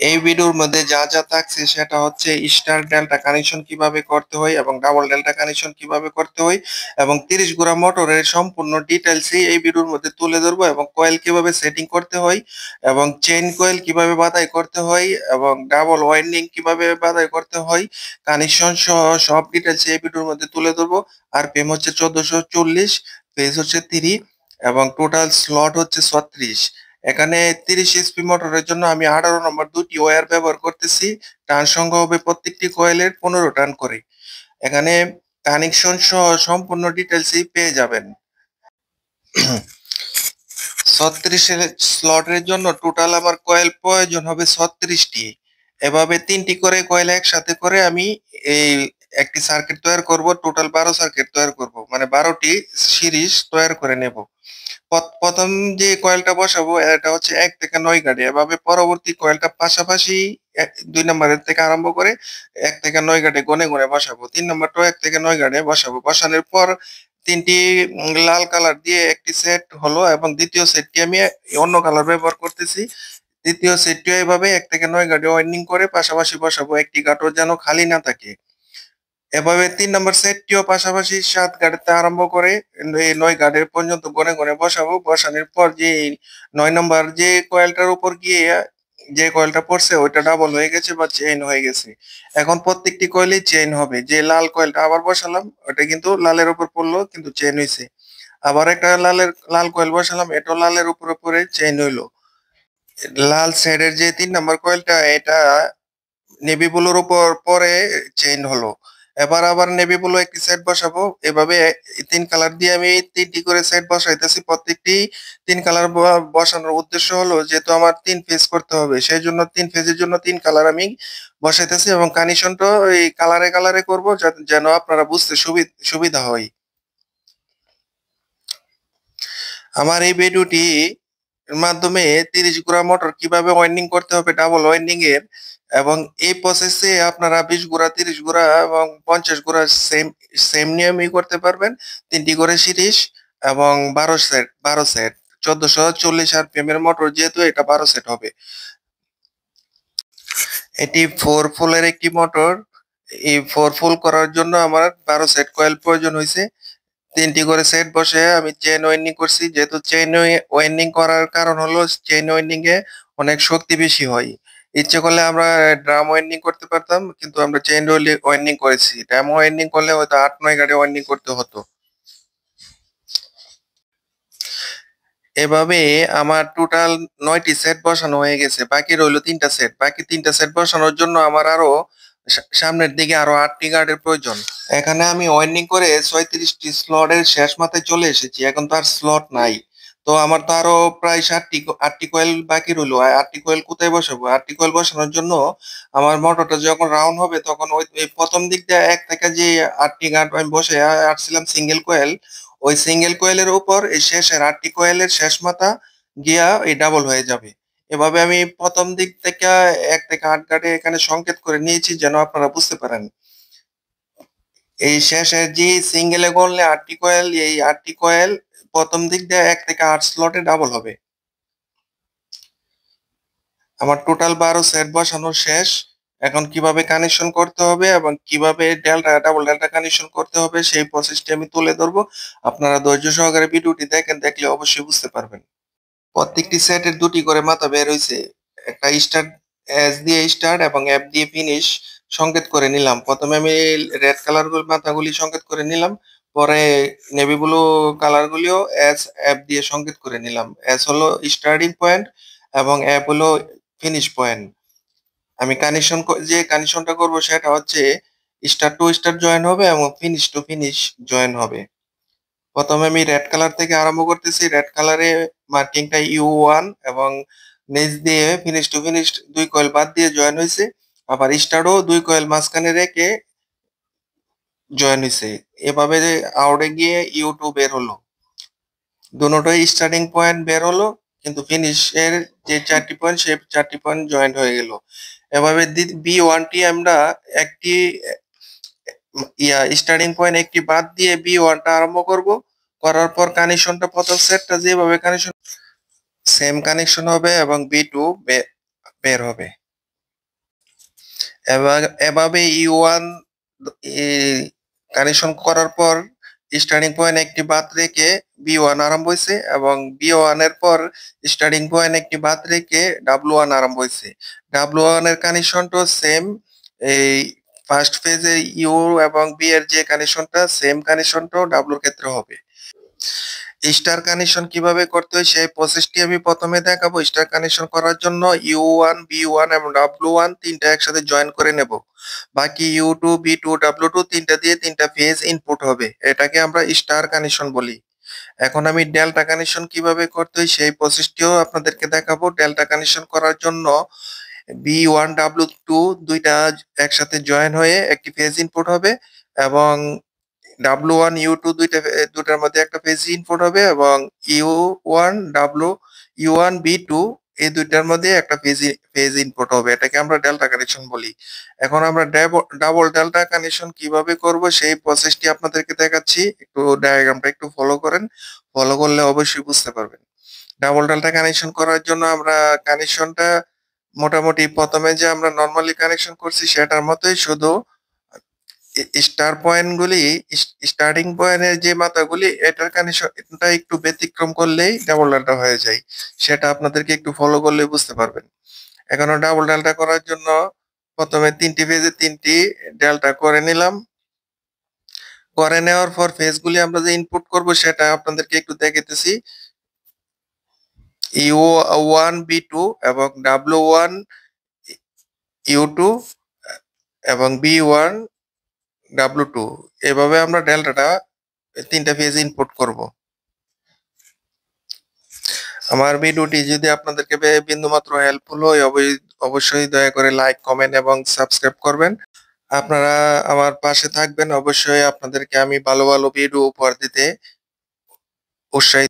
এই ভিডিওর মধ্যে যা যা থাকছে সেটা হচ্ছে স্টার ডেল্টা কানেকশন কিভাবে করতে হয় এবং ডাবল ডেল্টা কানেকশন কিভাবে করতে হয় এবং 30 গুড়া মোটরের সম্পূর্ণ ডিটেলসই এই ভিডিওর মধ্যে তুলে ধরবো এবং কয়েল কিভাবে সেটিং করতে হয় এবং চেইন কয়েল কিভাবে বাছাই করতে হয় এবং ডাবল ওয়াইন্ডিং কিভাবে বাছাই করতে হয় কানেকশন সহ সব ডিটেলস এই ভিডিওর মধ্যে তুলে ধরবো। আর পেম হচ্ছে 1440, পেজ হচ্ছে 3 এবং টোটাল স্লট হচ্ছে 36। এখানে 30 এইচপি মোটরের জন্য আমি 18 নম্বর দুটি ওয়্যার ব্যবহার করতেছি। টার্ন সংখ্যা হবে প্রত্যেকটি কয়েলের 15 টার্ন করে। এখানে কানেকশন সহ সম্পূর্ণ ডিটেলসই পেয়ে যাবেন। 36 স্লটের জন্য টোটাল আমার কয়েল প্রয়োজন হবে 36টি। এভাবে 3টি করে কয়েল একসাথে করে আমি এই একটি সার্কিট তৈরি করব। টোটাল 12 সার্কিট তৈরি করব, মানে 12টি সিরিজ তৈরি করে নেব। প্রথম যে কয়েলটা বসাবো এটা হচ্ছে 1 থেকে 9 গাড়ি, এভাবে পরবর্তী কয়েলটা পাশাপাশি 2 নম্বরের থেকে আরম্ভ করে 1 থেকে 9 গাড়ি গনে গনে বসাবো। 3 নম্বরটাও 1 থেকে 9 গাড়ি বসাবো। বসানোর পর 3টি লাল কালার দিয়ে একটি সেট হলো এবং দ্বিতীয় সেটটি আমি অন্য কালার ব্যবহার করতেছি। দ্বিতীয় সেটটিও এভাবে 1 থেকে 9 গাড়ি ওয়াইন্ডিং করে পাশাপাশি বসাবো, একটি গাঁটও যেন খালি না থাকে। এভাবে 3 নম্বর সেটটিও পাশাপাশি 7 গাড়িতে আরম্ভ করে এই 9 গাড়ি পর্যন্ত গনে গনে বসাবো। বসানোর পর যে 9 নম্বর যে কয়েলটার উপর গিয়ে যে কয়েলটা পড়ছে ওইটা ডাবল হয়ে গেছে বা চেইন হয়ে গেছে। এখন প্রত্যেকটি কয়েলই চেইন হবে। যে লাল কয়েলটা আবার বসালাম ওটা কিন্তু লালের উপর পড়লো কিন্তু চেইন হইছে। আবার একটা লাল কয়েল বসালাম, এটাও লালের উপরে পড়ে চেইন হইলো। লাল শেডের যে 3 নম্বর কয়েলটা এটা নেভি ব্লুর উপর পরে চেইন হলো। এবার আবার নেভি ব্লু একটি সেট বসাবো। এভাবে 3 কালার দিয়ে আমি 3টি করে সেট বসাইতেছি। প্রত্যেকটি 3 কালার বসানোর উদ্দেশ্য হলো যেহেতু আমার 3 ফেজ করতে হবে সেই জন্য 3 ফেজের জন্য 3 কালার আমি বসাইতেছি এবং কানেকশনটা এই কালারে কালারে করব যেন আপনারা বুঝতে সুবিধা হয়। আমার এই ভিডিওটি মাধ্যমে 30 গুড়া মোটর কিভাবে ওয়াইন্ডিং করতে হবে ডাবল ওয়াইন্ডিং এর এবং এই প্রসেসে আপনারা 20 গুড়া 30 গুড়া এবং 50 গুড়া সেম সেম নিয়মই করতে পারবেন। 3টি করে সিরিজ এবং 12 সেট 1440 আরপিএম এর মোটর, যেহেতু এটা 12 সেট হবে। এটি 4 ফুলের একটি মোটর। এই 4 ফুল করার জন্য আমার 12 সেট কয়েল প্রয়োজন হয়েছে। 3টি করে সেট বসে আমি চেইন ওয়াইন্ডিং করছি। যেহেতু চেইন ওয়াইন্ডিং করার কারণ হলো চেইন ওয়াইন্ডিং এ অনেক শক্তি বেশি হয়। ইচ্ছে করলে আমরা ড্রাম ওয়াইন্ডিং করতে পারতাম কিন্তু আমরা চেইন ওয়াইন্ডিং করেছি। ড্রাম ওয়াইন্ডিং করলে হয়তো 8-9 গাড়ি ওয়াইন্ডিং করতে হতো। এভাবে আমার টোটাল 9টি সেট বসানো হয়ে গেছে। বাকি রইলো 3টা সেট। বাকি 3টা সেট বসানোর জন্য আমার আরো সামনের দিকে আরো 8টি গার্ডের প্রয়োজন। এখানে আমি ওয়াইন্ডিং করে 36টি স্লটের শেষ মাথায় চলে এসেছি। এখন তো আর স্লট নাই। তো আমার তো আরো প্রায় 8টি কয়েল বাকি রইলো। 8টি কয়েল কোথায় বসাবো? 8টি কয়েল বসানোর জন্য আমার মোটরটা যখন রাউন্ড হবে তখন ওই প্রথম দিক দিয়ে 1 থেকে যে 8টি গার্ড আমি বসে আসছিলাম সিঙ্গেল কয়েল, ওই সিঙ্গেল কয়েলের উপর এই শেষের 8টি কয়েলের শেষ মাথা গিয়া এই ডাবল হয়ে যাবে। এভাবে আমি প্রথম দিক থেকে 1 থেকে 8 গার্ডে এখানে সংকেত করে নিয়েছি যেন আপনারা বুঝতে পারেন। এই শেষে যে সিঙ্গেলে করলে 8টি কয়েল, এই 8টি কয়েল প্রথম দিক দিয়ে 1 থেকে 8 স্লটে ডাবল হবে। আমার টোটাল 12 সেট বসানো শেষ। এখন কিভাবে কানেকশন করতে হবে এবং কিভাবে ডাবল ডেল্টা কানেকশন করতে হবে সেই প্রসেসটি আমি তুলে ধরবো। আপনারা ধৈর্য সহকারে ভিডিওটি দেখেন, দেখলে অবশ্যই বুঝতে পারবেন। প্রত্যেকটি সেটের 2টি করে মাথা বের হইছে। একটা স্টার্ট, এস দিয়ে স্টার্ট এবং এফ দিয়ে ফিনিশ সংকেত করে নিলাম। প্রথমে আমি রেড কালার মাথাগুলি সংকেত করে নিলাম। পরে নেভি ব্লু কালার গুলিও এস এফ দিয়ে সংকেত করে নিলাম। এস হলো স্টার্টিং পয়েন্ট এবং এফ হলো ফিনিশ পয়েন্ট। আমি যে কানেকশনটা করব সেটা হচ্ছে স্টার্ট টু স্টার্ট জয়েন হবে এবং ফিনিশ টু ফিনিশ জয়েন হবে। প্রথমে আমি রেড কালার থেকে আরম্ভ করতেছি। রেড কালারে মার্কিংটা U1 এবং নিচ দিয়ে ফিনিশ টু ফিনিশ 2 কয়েল বাদ দিয়ে জয়েন হয়েছে। আবার স্টার্টও 2 কয়েল মাঝখানে রেখে জয়েন হয়েছে। এভাবে আউটে গিয়ে U2 বের হলো। দুটোই স্টার্টিং পয়েন্ট বের হলো কিন্তু ফিনিশের যে 4টি পয়েন্ট সেই 4টি পয়েন্ট জয়েন্ট হয়ে গেল। এভাবে B1টি আমরা একটি স্টার্টিং পয়েন্ট একটি বাদ দিয়ে B1টা আরম্ভ করব। করার পর কানেকশনটা প্রথম সেটটা যেভাবে কানেকশন সেম কানেকশন হবে এবং B2 বের হবে। এভাবে ইউ1 কানেকশন করার পর স্টার্টিং পয়েন্ট একটি বাদ রেখে বি1 আরম্ভ হয়েছে এবং বি1 এর পর স্টার্টিং পয়েন্ট একটি বাদ রেখে ডাব্লু1 আরম্ভ হয়েছে। ডাব্লু1 এর কানেকশনটা সেম, এই ফার্স্ট ফেজে ইউ এবং বি এর যে কানেকশনটা সেম কানেকশনটাও ডাব্লুর ক্ষেত্রে হবে। স্টার কানেকশন কিভাবে করতে হয় সেই প্রসেসটি আমি প্রথমে দেখাবো। স্টার কানেকশন করার জন্য ইউ1 বি1 এবং ডাব্লু1 তিনটা একসাথে জয়েন করে নেব। বাকি ইউ2 বি2 ডাব্লু2 তিনটা দিয়ে তিনটা ফেজ ইনপুট হবে, এটাকে আমরা স্টার কানেকশন বলি। এখন আমি ডেল্টা কানেকশন কিভাবে করতে হয় সেই প্রসেসটিও আপনাদেরকে দেখাবো। ডেল্টা কানেকশন করার জন্য বি1 ডাব্লু2 দুইটা একসাথে জয়েন হয়ে একটি ফেজ ইনপুট হবে এবং ডাব্লু1 ইউ2 দুটার মধ্যে একটা ফেজ ইনপুট হবে এবং ইউ1 ডাব্লু ইউ1 বি2 এই দুইটার মধ্যে একটা ফেজ ইনপুট হবে, এটাকে আমরা ডেল্টা কানেকশন বলি। এখন আমরা ডাবল ডেল্টা কানেকশন কিভাবে করব সেই প্রসেসটি আপনাদেরকে দেখাচ্ছি। একটু ডায়াগ্রামটা একটু ফলো করেন, ফলো করলে অবশ্যই বুঝতে পারবেন। ডাবল ডেল্টা কানেকশন করার জন্য আমরা কানেকশনটা মোটামুটি প্রথমে যে আমরা নরমালি কানেকশন করছি সেটার মতোই, শুধু স্টার পয়েন্টগুলি স্টার্টিং পয়েন্টের যে মাথাগুলি এটার কানেকশনটা একটু ব্যতিক্রম করলেই ডাবল ডেল্টা হয়ে যায়, সেটা আপনাদেরকে একটু ফলো করলে বুঝতে পারবেন। এখন ডাবল ডেল্টা করার জন্য প্রথমে তিনটি ফেজে তিনটি ডেল্টা করে নিলাম। করে নেওয়ার পর ফেজগুলি আমরা যে ইনপুট করব সেটা আপনাদেরকে একটু দেখাইতেছি। ইউ1 বি2 এবং ডাব্লু1 ইউ2 এবং বি1 ডাব্লু2, এভাবে আমরা ডেল্টাটা তিনটা ফেজ ইনপুট করব। আমার ভিডিওটি যদি আপনাদেরকে বিন্দুমাত্র হেল্পফুল হয় অবশ্যই দয়া করে লাইক, কমেন্ট এবং সাবস্ক্রাইব করবেন। আপনারা আমার পাশে থাকবেন, অবশ্যই আপনাদেরকে আমি ভালো ভালো ভিডিও উপহার দিতে উৎসাহিত